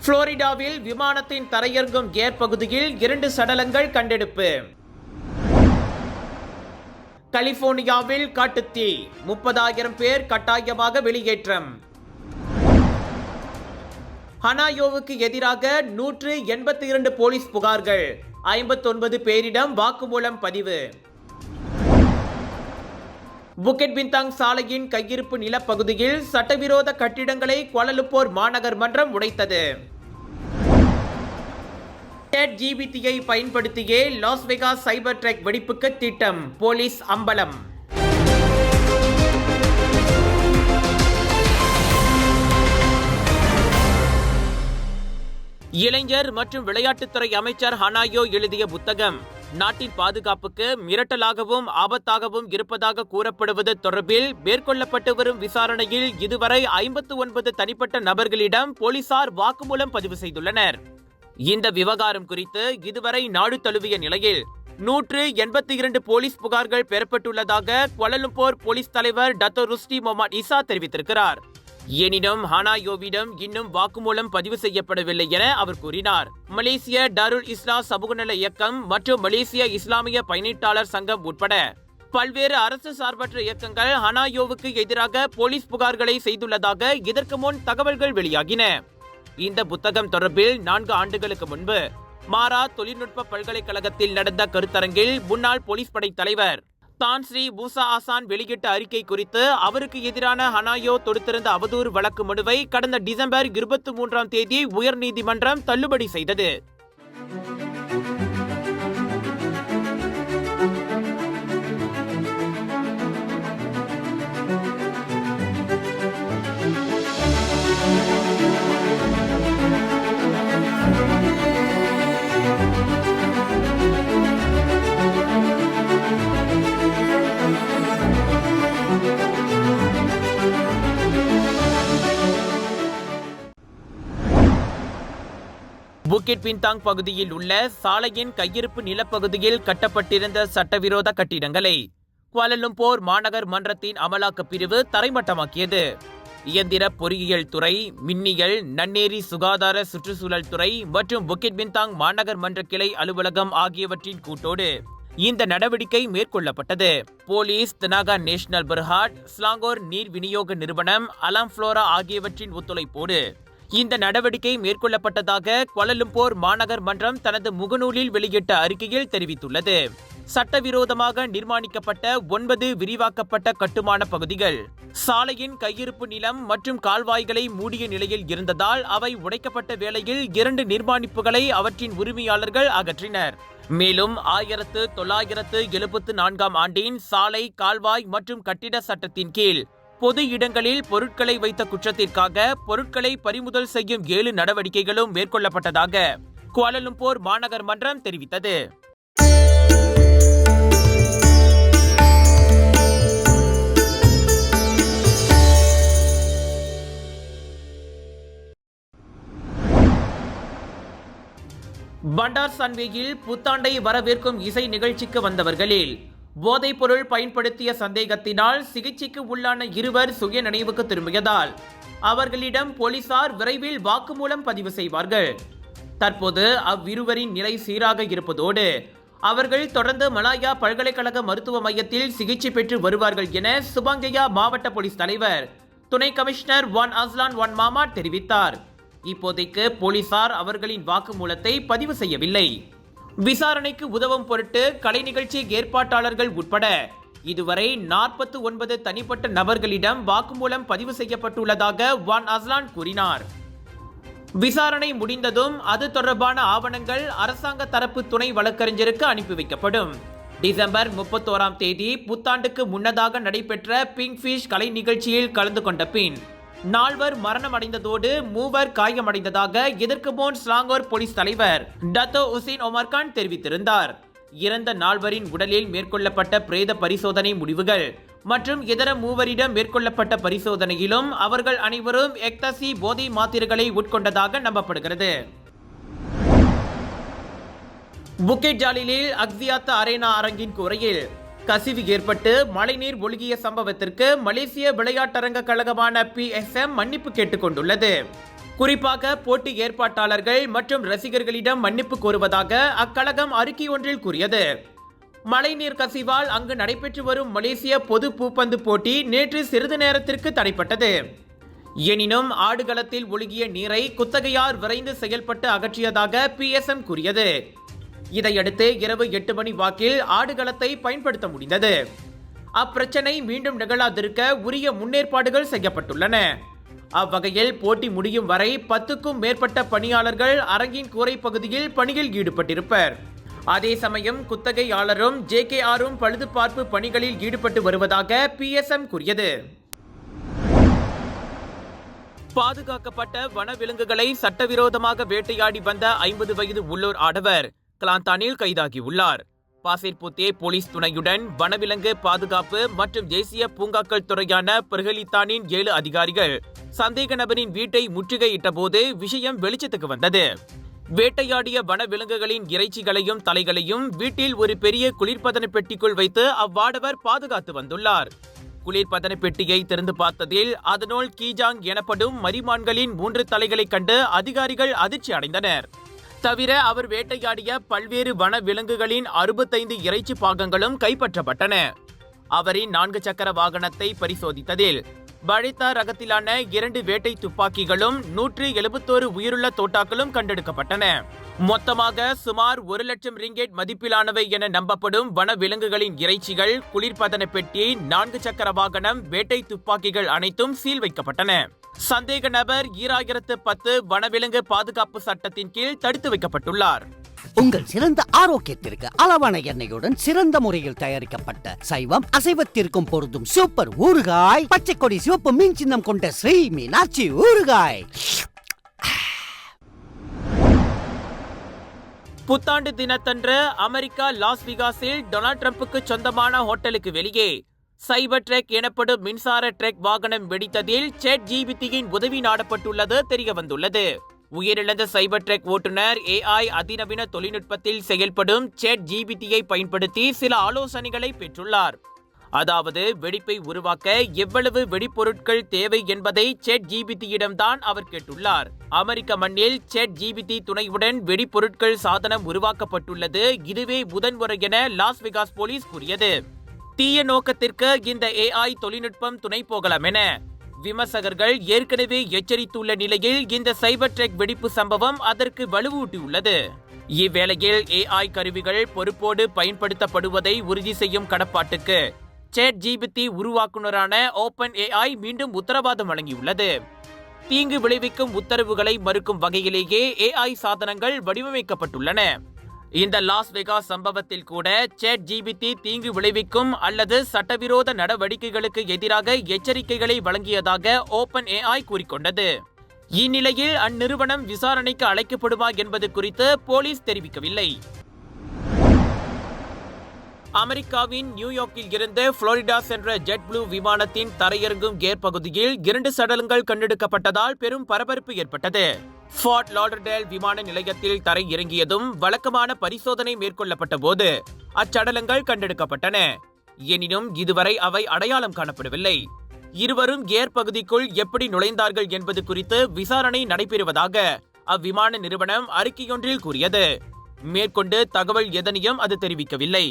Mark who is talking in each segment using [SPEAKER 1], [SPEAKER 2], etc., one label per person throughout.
[SPEAKER 1] புளோரிடாவில் விமானத்தின் தரையிறங்கும் கேர் பகுதியில் 2 சடலங்கள் கண்டெடுப்பு. கலிபோர்னியாவில் காட்டுத்தீ, 30,000 பேர் கட்டாயமாக வெளியேற்றம். ஹனாயோவுக்கு எதிராக 182 போலீஸ் புகார்கள், 59 பேரிடம் வாக்குமூலம் பதிவு. புக்கெட் பிந்தாங் சாலையின் கையிருப்பு நிலப்பகுதியில் சட்டவிரோத கட்டிடங்களை கோலாலம்பூர் மாநகர் மன்றம் உடைத்தது. ChatGPT-யை பயன்படுத்தியே லாஸ் வேகாஸ் சைபர் ட்ரக் வெடிப்புக்கு திட்டம், போலீஸ் அம்பலம். இளைஞர் மற்றும் விளையாட்டுத்துறை அமைச்சர் ஹனாயோ எழுதிய புத்தகம் நாட்டின் பாதுகாப்புக்கு மிரட்டலாகவும் ஆபத்தாகவும் இருப்பதாக கூறப்படுவது தொடர்பில் மேற்கொள்ளப்பட்டு வரும் விசாரணையில் இதுவரை 59 தனிப்பட்ட நபர்களிடம் போலீசார் வாக்குமூலம் பதிவு செய்துள்ளனர். இந்த விவகாரம் குறித்து இதுவரை நாடு தழுவிய நிலையில் 182 போலீஸ் புகார்கள் பெறப்பட்டுள்ளதாக கோலாலம்பூர் போலீஸ் தலைவர் டத்தோ ருஸ்டி முகமது இசா தெரிவித்திருக்கிறார். எனினும் ஹனாயோவிடம் இன்னும் வாக்குமூலம் பதிவு செய்யப்படவில்லை என அவர் கூறினார். மலேசிய டாருல் இஸ்லாம் சமூக நல இயக்கம் மற்றும் மலேசிய இஸ்லாமிய பயணீட்டாளர் சங்கம் உட்பட பல்வேறு அரசு சார்பற்ற இயக்கங்கள் ஹனாயோவுக்கு எதிராக போலீஸ் புகார்களை செய்துள்ளதாக இதற்கு முன் தகவல்கள் வெளியாகின. இந்த புத்தகம் தொடர்பில் 4 ஆண்டுகளுக்கு முன்பு மாரா தொழில்நுட்ப பல்கலைக்கழகத்தில் நடந்த கருத்தரங்கில் முன்னாள் போலீஸ் படை தலைவர் தான் ஸ்ரீ பூசா ஆசான் வெளியிட்ட அறிக்கை குறித்து அவருக்கு எதிரான ஹனாயோ தொடுத்திருந்த அவதூறு வழக்கு மனுவை கடந்த டிசம்பர் 23ஆம் தேதி உயர்நீதிமன்றம் தள்ளுபடி செய்தது. புக்கெட் பிந்தாங் பகுதியில் உள்ள சாலையின் கையிருப்பு நிலப்பகுதியில் கட்டப்பட்டிருந்த சட்டவிரோத கட்டிடங்களை கோலாலம்பூர் மாநகர் மன்றத்தின் அமலாக்க பிரிவு தரைமட்டமாக்கியது. இயந்திர பொறியியல் துறை, மின்னியல், நன்னேரி சுகாதார சுற்றுச்சூழல் துறை மற்றும் புக்கெட் பிந்தாங் மாநகர் மன்ற கிளை அலுவலகம் ஆகியவற்றின் கூட்டோடு இந்த நடவடிக்கை மேற்கொள்ளப்பட்டது. Police, Tenaga national Berhad, Selangor நீர் விநியோக நிறுவனம், அலாம் புளோரா ஆகியவற்றின் ஒத்துழைப்போடு இந்த நடவடிக்கை மேற்கொள்ளப்பட்டதாக கோலாலம்பூர் மாநகர் மன்றம் தனது முகநூலில் வெளியிட்ட அறிக்கையில் தெரிவித்துள்ளது. சட்டவிரோதமாக நிர்மாணிக்கப்பட்ட 9 விரிவாக்கப்பட்ட கட்டுமான பகுதிகள் சாலையின் கையிருப்பு நிலம் மற்றும் கால்வாய்களை மூடிய நிலையில் இருந்ததால் அவை உடைக்கப்பட்ட வேளையில் 2 நிர்மாணிப்புகளை அவற்றின் உரிமையாளர்கள் அகற்றினர். மேலும் 1974ஆம் ஆண்டின் சாலை, கால்வாய் மற்றும் கட்டிட சட்டத்தின் கீழ் பொது இடங்களில் பொருட்களை வைத்த குற்றத்திற்காக பொருட்களை பறிமுதல் செய்யும் 7 நடவடிக்கைகளும் மேற்கொள்ளப்பட்டதாக கோலாலம்பூர் மாநகர் மன்றம் தெரிவித்தது. பண்டார் சன்வேயில் புத்தாண்டை வரவேற்கும் இசை நிகழ்ச்சிக்கு வந்தவர்களில் போதைப்பொருள் பயன்படுத்திய சந்தேகத்தினால் சிகிச்சைக்கு உள்ளான 2 சுய நினைவுக்கு திரும்பியதால் அவர்களிடம் போலீசார் விரைவில் வாக்குமூலம் பதிவு செய்வார்கள். தற்போது அவ்விருவரின் நிலை சீராக இருப்பதோடு அவர்கள் தொடர்ந்து மலாயா பல்கலைக்கழக மருத்துவ மையத்தில் சிகிச்சை பெற்று வருவார்கள் என சுபாங்கயா மாவட்ட போலீஸ் தலைவர் துணை கமிஷனர் வான் அஸ்லான் வான் மாமாட் தெரிவித்தார். இப்போதைக்கு போலீசார் அவர்களின் வாக்குமூலத்தை பதிவு செய்யவில்லை. விசாரணைக்கு உதவும் பொருட்டு கலை நிகழ்ச்சி ஏற்பாட்டாளர்கள் உட்பட இதுவரை 49 தனிப்பட்ட நபர்களிடம் வாக்குமூலம் பதிவு செய்யப்பட்டுள்ளதாக வான் அஸ்லான் கூறினார். விசாரணை முடிந்ததும் அது தொடர்பான ஆவணங்கள் அரசாங்க தரப்பு துணை வழக்கறிஞருக்கு அனுப்பி வைக்கப்படும். டிசம்பர் 31ஆம் தேதி புத்தாண்டுக்கு முன்னதாக நடைபெற்ற பிங்க்ஃபிஷ் கலை நிகழ்ச்சியில் கலந்து கொண்ட பின் 4 மரணமடைந்ததோடு 3 காயமடைந்ததாக இதற்கு முன் ஸ்லாங்கோர் போலீஸ் தலைவர் டத்தோ உசேன் ஒமர் கான் தெரிவித்திருந்தார். இறந்த 4 உடலில் மேற்கொள்ளப்பட்ட பிரேத பரிசோதனை முடிவுகள் மற்றும் இதர 3 மேற்கொள்ளப்பட்ட பரிசோதனையிலும் அவர்கள் அனைவரும் எக்தசி போதை மாத்திரைகளை உட்கொண்டதாக நம்பப்படுகிறது. புக்கெட் ஜாலிலில் அக்ஸியாத்தா அரேனா அரங்கின் கூரையில் கசிவு ஏற்பட்டு மழைநீர் ஒழுகிய சம்பவத்திற்கு மலேசிய விளையாட்டரங்க கழகமான PSM மன்னிப்பு கேட்டுக் கொண்டுள்ளது. குறிப்பாக போட்டி ஏற்பாட்டாளர்கள் மற்றும் ரசிகர்களிடம் மன்னிப்பு கோருவதாக அக்கழகம் அறிக்கை ஒன்றில் கூறியது. மழைநீர் கசிவால் அங்கு நடைபெற்று வரும் மலேசிய பொது பூப்பந்து போட்டி நேற்று சிறிது நேரத்திற்கு தடைப்பட்டது. எனினும் ஆடுகளத்தில் ஒழுகிய நீரை குத்தகையார் விரைந்து செயல்பட்டு அகற்றியதாக PSM கூறியது. இதையடுத்து இரவு 8 மணி வாக்கில் ஆடுகளத்தை பயன்படுத்த முடிந்தது. அப்பிரச்சனை மீண்டும் நிகழாதிருக்க உரிய முன்னேற்பாடுகள் செய்யப்பட்டுள்ளன. அவ்வகையில் போட்டி முடியும் வரை 10க்கும் மேற்பட்ட பணியாளர்கள் அரங்கின் கூரை பகுதியில் பணியில் ஈடுபட்டிருப்பர். அதே சமயம் குத்தகையாளரும் JKRம் பழுதுபார்ப்பு பணிகளில் ஈடுபட்டு வருவதாக PSM கூறியது. பாதுகாக்கப்பட்ட வனவிலங்குகளை சட்டவிரோதமாக வேட்டையாடி வந்த 50 வயது உள்ளூர் ஆடவர் கிளாந்தானில் கைதாகியுள்ளார். பாசிர்புத்தே போலீஸ் துணையுடன் வனவிலங்கு பாதுகாப்பு மற்றும் தேசிய பூங்காக்கள் துறையான பெர்ஹலித்தானின் 7 அதிகாரிகள் சந்தேக நபரின் வீட்டை முற்றுகையிட்ட போது விஷயம் வெளிச்சத்துக்கு வந்தது. வேட்டையாடிய வனவிலங்குகளின் இறைச்சிகளையும் தலைகளையும் வீட்டில் ஒரு பெரிய குளிர்பதன பெட்டிக்குள் வைத்து அவ்வாடவர் பாதுகாத்து வந்துள்ளார். குளிர்பதன பெட்டியை திறந்து பார்த்ததில் அதனுள் கீஜாங் எனப்படும் மரிமான்களின் 3 தலைகளை கண்டு அதிகாரிகள் அதிர்ச்சி அடைந்தனர். தவிர அவர் வேட்டையாடிய பல்வேறு வனவிலங்குகளின் 65 இறைச்சி பாகங்களும் கைப்பற்றப்பட்டன. அவரின் 4 சக்கர வாகனத்தை பரிசோதித்ததில் பழித்தா ரகத்திலான 2 வேட்டை துப்பாக்கிகளும் 171 உயிருள்ள தோட்டாக்களும் கண்டெடுக்கப்பட்டன. மொத்தமாக சுமார் 1 லட்சம் ரிங்கெட் மதிப்பிலானவை என நம்பப்படும் வனவிலங்குகளின் இறைச்சிகள், குளிர்பதன பெட்டி, 4 சக்கர வாகனம், வேட்டை துப்பாக்கிகள் அனைத்தும் சீல் வைக்கப்பட்டன. சந்தேக நபர் 2010 வனவிலங்கு பாதுகாப்பு சட்டத்தின் கீழ் தடுத்து வைக்கப்பட்டுள்ளார்.
[SPEAKER 2] உங்கள் சிறந்த ஆரோக்கியத்திற்கு அளவான எண்ணெயுடன் சிறந்த முறையில் தயாரிக்கப்பட்ட சைவம் அசைவத்திற்கும் பொருந்தும் சூப்பர் ஊறுகாய், பச்சை கொடி சிவப்பு மீன் சின்னம் கொண்ட ஸ்ரீ மீனாட்சி ஊறுகாய்.
[SPEAKER 1] புத்தாண்டு தினத்தன்று அமெரிக்கா லாஸ் வேகாஸில் டொனால்ட் ட்ரம்புக்கு சொந்தமான ஹோட்டலுக்கு வெளியே சைபர் ட்ரக் எனப்படும் மின்சார ட்ரக் வாகனம் வெடித்ததில் ChatGPTயின் உதவி நாடப்பட்டுள்ளது தெரியவந்துள்ளது. உயிரிழந்த சைபர் ட்ரக் ஓட்டுநர் AI அதிநவீன தொழில்நுட்பத்தில் செயல்படும் ChatGPTயை பயன்படுத்தி சில ஆலோசனைகளை பெற்றுள்ளார். அதாவது வெடிப்பை உருவாக்க எவ்வளவு வெடிப்பொருட்கள் தேவை என்பதை ChatGPTயிடம்தான் அவர் கேட்டுள்ளார். அமெரிக்க மண்ணில் ChatGPT துணையுடன் வெடிப்பொருட்கள் சாதனம் உருவாக்கப்பட்டுள்ளது இதுவே முதன்முறை என லாஸ் வேகாஸ் போலீஸ் கூறியது. தீய நோக்கத்திற்கு இந்த AI தொழில்நுட்பம் துணை போகலாம் என விமர்சகர்கள் ஏற்கனவே எச்சரித்துள்ள நிலையில் இந்த சைபர் ட்ரக் வெடிப்பு சம்பவம் அதற்கு வலுவூட்டியுள்ளது. இவ்வேளையில் AI கருவிகள் பொறுப்போடு பயன்படுத்தப்படுவதை உறுதி செய்யும் கடப்பாட்டுக்கு ChatGPT உருவாக்குனரான OpenAI மீண்டும் உத்தரவாதம் வழங்கியுள்ளது. தீங்கு விளைவிக்கும் உத்தரவுகளை மறுக்கும் வகையிலேயே AI சாதனங்கள் வடிவமைக்கப்பட்டுள்ளன. இந்த லாஸ் வேகாஸ் சம்பவத்தில் கூட ChatGPT தீங்கு விளைவிக்கும் அல்லது சட்டவிரோத நடவடிக்கைகளுக்கு எதிராக எச்சரிக்கைகளை வழங்கியதாக OpenAI கூறிக்கொண்டது. இந்நிலையில் அந்நிறுவனம் விசாரணைக்கு அழைக்கப்படுமா என்பது குறித்து போலீஸ் தெரிவிக்கவில்லை. அமெரிக்காவின் நியூயார்க்கில் இருந்து புளோரிடா சென்ற ஜெட் ப்ளூ விமானத்தின் தரையிறங்கும் கேர் பகுதியில் 2 சடலங்கள் கண்டெடுக்கப்பட்டதால் பெரும் பரபரப்பு ஏற்பட்டது. ஃபோர்ட் லாடர்டேல் விமான நிலையத்தில் தரை இறங்கியதும் வழக்கமான பரிசோதனை மேற்கொள்ளப்பட்ட போது அச்சடலங்கள் கண்டெடுக்கப்பட்டன. எனினும் இதுவரை அவை அடையாளம் காணப்படவில்லை. இருவரும் கேர் பகுதிக்குள் எப்படி நுழைந்தார்கள் என்பது குறித்து விசாரணை நடைபெறுவதாக அவ்விமான நிறுவனம் அறிக்கையொன்றில் கூறியது. மேற்கொண்டு தகவல் எதனையும் அது தெரிவிக்கவில்லை.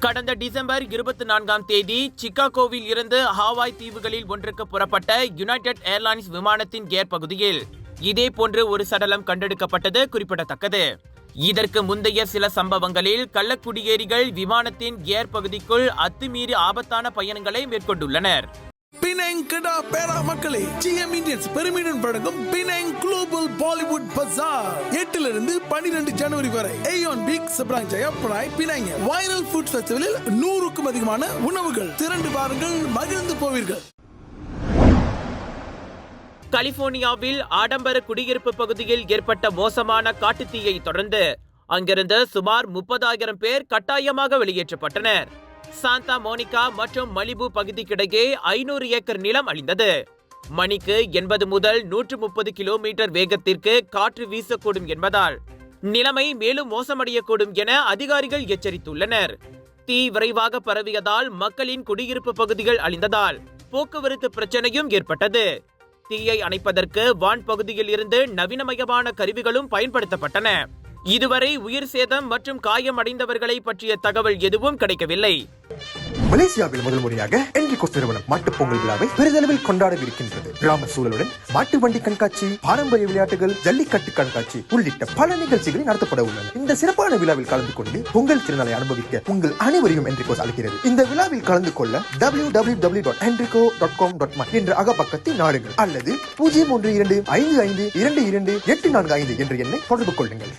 [SPEAKER 1] கடந்த டிசம்பர் 24ஆம் தேதி சிகாகோவில் இருந்து ஹாவாய் தீவுகளில் ஒன்றுக்கு புறப்பட்ட யுனைடெட் ஏர்லைன்ஸ் விமானத்தின் கேர் பகுதியில் இதே போன்று ஒரு சடலம் கண்டெடுக்கப்பட்டது குறிப்பிடத்தக்கது. இதற்கு முந்தைய சில சம்பவங்களில் கள்ளக்குடியேறிகள் விமானத்தின் கேர் பகுதிக்குள் அத்துமீறி ஆபத்தான பயணங்களை மேற்கொண்டுள்ளனர்.
[SPEAKER 3] பினாங் கடா பேரா மக்களே, GM இந்தியன்ஸ் பெருமையுடன் வழங்கும் பினாங் குளோபல் பாலிவுட் பஜார் 8 இருந்து 12 ஜனவரி வரை Aeon Big Seberang Jaya Perai Penang viral food ஃபெஸ்டிவலில் 100க்கும் அதிகமான உணவுகள் திரண்டு வாருங்கள், மகிழ்ந்து போவீர்கள்.
[SPEAKER 1] கலிபோர்னியாவில் ஆடம்பர குடியிருப்பு பகுதியில் ஏற்பட்ட மோசமான காட்டுத்தீயை தொடர்ந்து அங்கிருந்து சுமார் 30,000 பேர் கட்டாயமாக வெளியேற்றப்பட்டனர். சாந்தா மோனிகா மற்றும் மலிபு பகுதிக்கிடையே 500 ஏக்கர் நிலம் அழிந்தது. மணிக்கு 80 முதல் 130 கிலோமீட்டர் வேகத்திற்கு காற்று வீசக்கூடும் என்பதால் நிலைமை மேலும் மோசமடையக்கூடும் என அதிகாரிகள் எச்சரித்துள்ளனர். தீ விரைவாக பரவியதால் மக்களின் குடியிருப்பு பகுதிகள் அழிந்ததால் போக்குவரத்து பிரச்சனையும் ஏற்பட்டது. தீயை அணைப்பதற்கு வான் பகுதியில் இருந்து நவீனமயமான கருவிகளும் பயன்படுத்தப்பட்டன. இதுவரை உயிர் சேதம் மற்றும் காயம் அடைந்தவர்களை பற்றிய தகவல் எதுவும் கிடைக்கவில்லை.
[SPEAKER 4] மலேசியாவில் முதல் முறையாக என்ரிகோஸ் நிறுவனம் மாட்டுப் பொங்கல் விழாவை பெரிதளவில் கொண்டாடவிருக்கின்றது. கிராம சூழலுடன் மாட்டு வண்டி கண்காட்சி, பாரம்பரிய விளையாட்டுகள், ஜல்லிக்கட்டு கண்காட்சி உள்ளிட்ட பல நிகழ்ச்சிகளை நடத்தப்பட உள்ளன. இந்த சிறப்பான விழாவில் கலந்து கொண்டு பொங்கல் திருநாளை அனுபவிக்க உங்கள் அனைவரையும் என்ரிகோஸ் அழைக்கிறது. இந்த விழாவில் கலந்து கொள்ள www.enrico.com.my என்ற அகப்பக்கத்தை நாடுங்கள் அல்லது 0125522845 என்ற எண்ணை தொடர்பு கொள்ளுங்கள்.